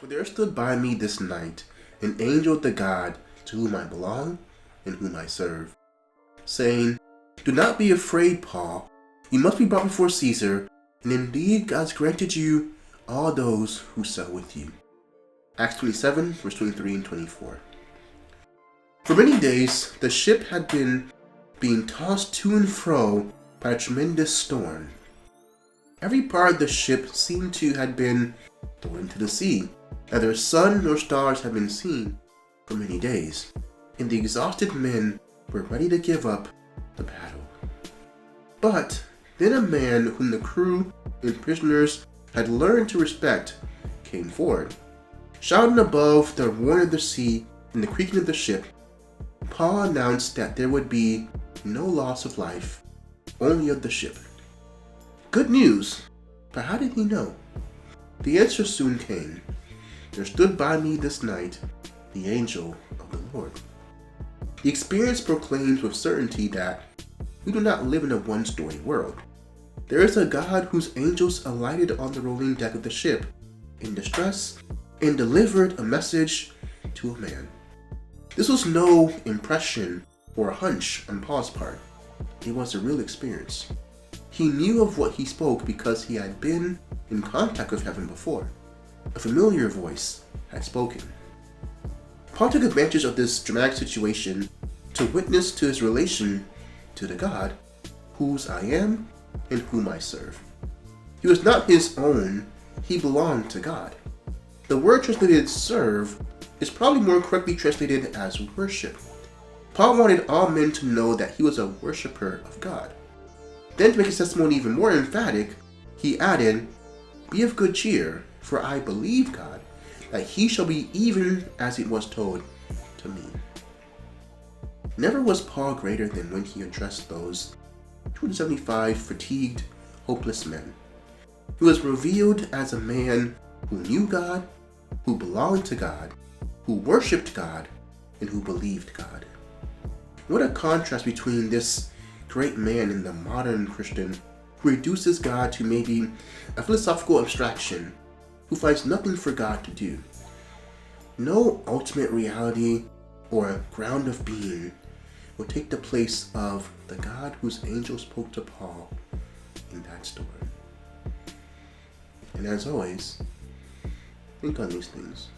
For there stood by me this night an angel of the God to whom I belong and whom I serve, saying, Do not be afraid, Paul. You must be brought before Caesar, and indeed God has granted you all those who sell with you. Acts 27, verse 23 and 24. For many days, the ship had been being tossed to and fro by a tremendous storm. Every part of the ship seemed to have been thrown into the sea. Neither sun nor stars had been seen for many days, and the exhausted men were ready to give up the battle. But then a man whom the crew and prisoners had learned to respect came forward. Shouting above the roaring of the sea and the creaking of the ship, Paul announced that there would be no loss of life, only of the ship. Good news, but how did he know? The answer soon came. There stood by me this night the angel of the Lord. The experience proclaims with certainty that we do not live in a one-story world. There is a God whose angels alighted on the rolling deck of the ship in distress and delivered a message to a man. This was no impression or a hunch on Paul's part. It was a real experience. He knew of what he spoke because he had been in contact with heaven before. A familiar voice had spoken. Paul took advantage of this dramatic situation to witness to his relation to the God whose I am and whom I serve. He was not his own, he belonged to God. The word translated serve is probably more correctly translated as worship. Paul wanted all men to know that he was a worshiper of God. Then, to make his testimony even more emphatic, he added, Be of good cheer, for I believe God, that he shall be even as it was told to me. Never was Paul greater than when he addressed those 275 fatigued, hopeless men. He was revealed as a man who knew God, who belonged to God, who worshipped God, and who believed God. What a contrast between this great man and the modern Christian who reduces God to maybe a philosophical abstraction, who finds nothing for God to do. No ultimate reality or a ground of being will take the place of the God whose angel spoke to Paul in that story. And as always, think on these things.